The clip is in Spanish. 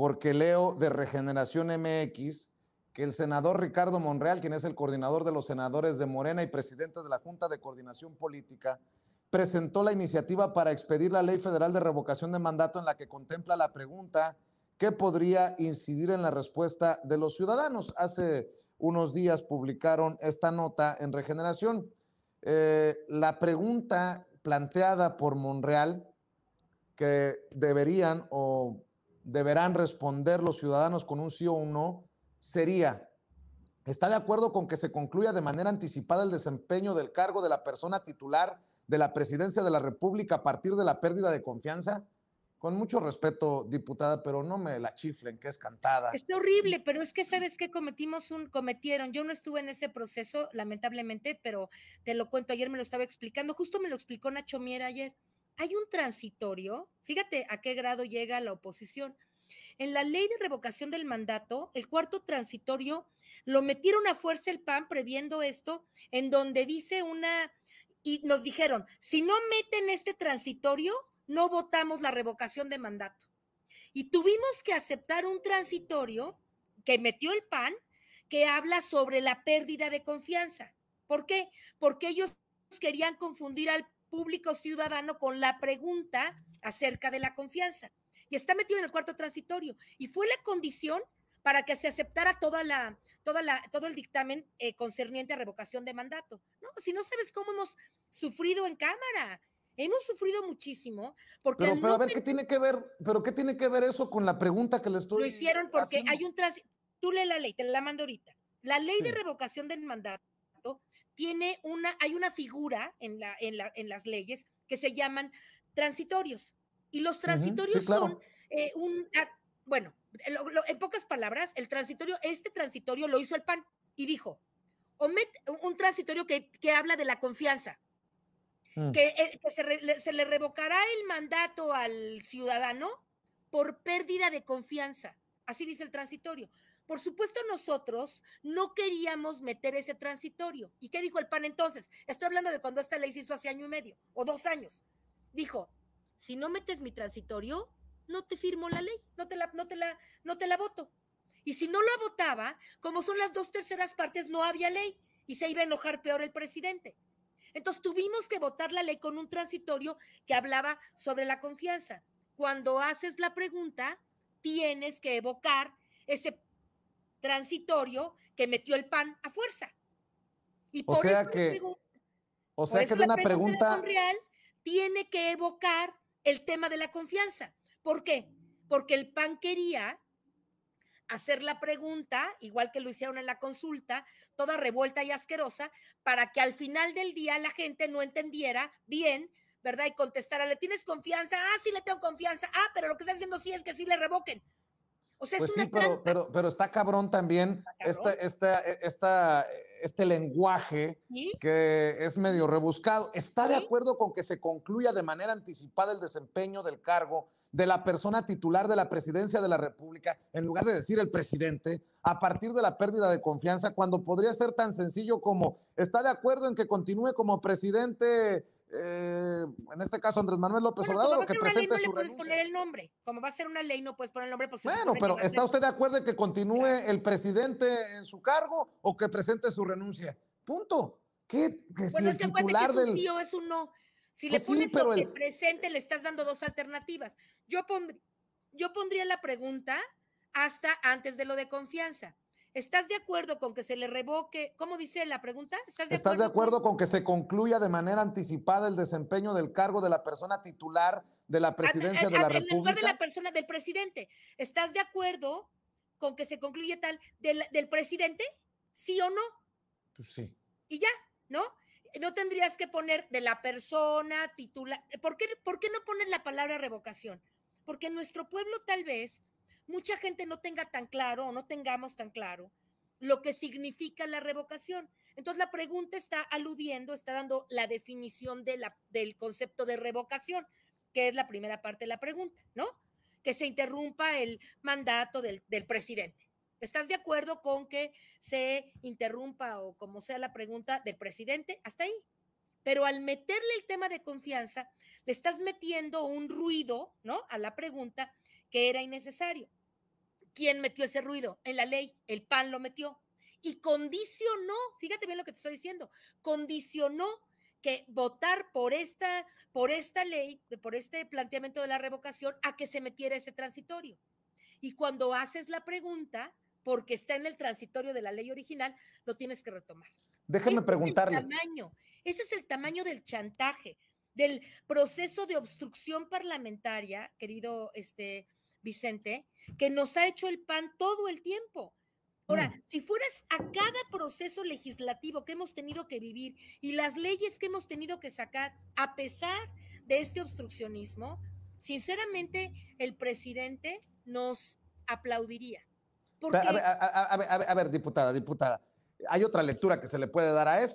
porque leo de Regeneración MX que el senador Ricardo Monreal, quien es el coordinador de los senadores de Morena y presidente de la Junta de Coordinación Política, presentó la iniciativa para expedir la Ley Federal de Revocación de Mandato en la que contempla la pregunta que podría incidir en la respuesta de los ciudadanos. Hace unos días publicaron esta nota en Regeneración. La pregunta planteada por Monreal, que deberían o deberán responder los ciudadanos con un sí o un no, sería: ¿está de acuerdo con que se concluya de manera anticipada el desempeño del cargo de la persona titular de la presidencia de la República a partir de la pérdida de confianza? Con mucho respeto, diputada, pero no me la chiflen, que es cantada. Está horrible, pero es que ¿sabes qué? Cometieron, yo no estuve en ese proceso, lamentablemente, pero te lo cuento, ayer me lo estaba explicando, justo me lo explicó Nacho Mier ayer. Hay un transitorio, fíjate a qué grado llega la oposición. En la ley de revocación del mandato, el cuarto transitorio lo metieron a fuerza el PAN previendo esto, en donde dice y nos dijeron, si no meten este transitorio, no votamos la revocación de mandato. Y tuvimos que aceptar un transitorio que metió el PAN que habla sobre la pérdida de confianza. ¿Por qué? Porque ellos querían confundir al público ciudadano con la pregunta acerca de la confianza. Y está metido en el cuarto transitorio. Y fue la condición para que se aceptara todo el dictamen concerniente a revocación de mandato. No, si no sabes cómo hemos sufrido en Cámara. Hemos sufrido muchísimo porque Pero a ver, ¿qué tiene que ver eso con la pregunta que le lo estoy hicieron porque haciendo? tú lee la ley, te la mando ahorita. La ley de Sí. revocación del mandato hay una figura en las leyes que se llaman transitorios. Y los Sí, transitorios son claro. bueno, en pocas palabras, este transitorio lo hizo el PAN y dijo, un transitorio que habla de la confianza, que se le revocará el mandato al ciudadano por pérdida de confianza. Así dice el transitorio. Por supuesto, nosotros no queríamos meter ese transitorio. ¿Y qué dijo el PAN entonces? Estoy hablando de cuando esta ley se hizo hace año y medio o 2 años. Dijo, si no metes mi transitorio, no te firmo la ley, no te la voto. Y si no la votaba, como son las 2/3 partes, no había ley y se iba a enojar peor el presidente. Entonces tuvimos que votar la ley con un transitorio que hablaba sobre la confianza. Cuando haces la pregunta, tienes que evocar ese transitorio que metió el PAN a fuerza. Y O sea que, o por sea que eso de la una pregunta de pregunta, Monreal tiene que evocar el tema de la confianza. ¿Por qué? Porque el PAN quería hacer la pregunta, igual que lo hicieron en la consulta, toda revuelta y asquerosa, para que al final del día la gente no entendiera bien, ¿verdad? Y contestara, ¿le tienes confianza? Ah, sí le tengo confianza. Ah, pero lo que está diciendo sí es que sí le revoquen. O sea, es pues una sí, trampa. pero está cabrón también ¿Está cabrón? este lenguaje Sí, que es medio rebuscado. ¿Está de sí. acuerdo con que se concluya de manera anticipada el desempeño del cargo de la persona titular de la presidencia de la República, en lugar de decir el presidente, a partir de la pérdida de confianza, cuando podría ser tan sencillo como: ¿está de acuerdo en que continúe como presidente, en este caso Andrés Manuel López Bueno, Obrador, como va o a que ser una ley, presente no le su puedes poner renuncia? el nombre. Como va a ser una ley, no puedes poner el nombre porque se Bueno, supone que pero va a ¿está ser. usted de acuerdo en que continúe Claro. el presidente en su cargo o que presente su renuncia? Punto. Que si Bueno, el es que acuérdate que titular es un del... sí o es un no. Si le Pues sí, pones pero o que el... presente, le estás dando 2 alternativas. Yo pondría la pregunta hasta antes de lo de confianza. ¿Estás de acuerdo con que se le revoque? ¿Cómo dice la pregunta? ¿Estás de ¿Estás de acuerdo con? acuerdo con que se concluya de manera anticipada el desempeño del cargo de la persona titular de la presidencia de la En lugar de la República? persona del presidente. ¿Estás de acuerdo con que se concluye tal del presidente? ¿Sí o no? Pues sí. Y ya, ¿no? No tendrías que poner de la persona titular. ¿Por qué no pones la palabra revocación? Porque en nuestro pueblo tal vez mucha gente no tenga tan claro o no tengamos tan claro lo que significa la revocación. Entonces la pregunta está aludiendo, está dando la definición del concepto de revocación, que es la primera parte de la pregunta, ¿no? Que se interrumpa el mandato del presidente. ¿Estás de acuerdo con que se interrumpa o como sea la pregunta del presidente? Hasta ahí. Pero al meterle el tema de confianza, le estás metiendo un ruido, ¿no? A la pregunta que era innecesario. ¿Quién metió ese ruido? En la ley, el PAN lo metió. Y condicionó, fíjate bien lo que te estoy diciendo, condicionó que votar por esta ley, por este planteamiento de la revocación, a que se metiera ese transitorio. Y cuando haces la pregunta, porque está en el transitorio de la ley original, lo tienes que retomar. Déjeme preguntarle. Ese es el tamaño del chantaje, del proceso de obstrucción parlamentaria, querido Vicente, que nos ha hecho el PAN todo el tiempo. Ahora, si fueras a cada proceso legislativo que hemos tenido que vivir y las leyes que hemos tenido que sacar a pesar de este obstruccionismo, sinceramente el presidente nos aplaudiría. A ver, diputada, hay otra lectura que se le puede dar a esto.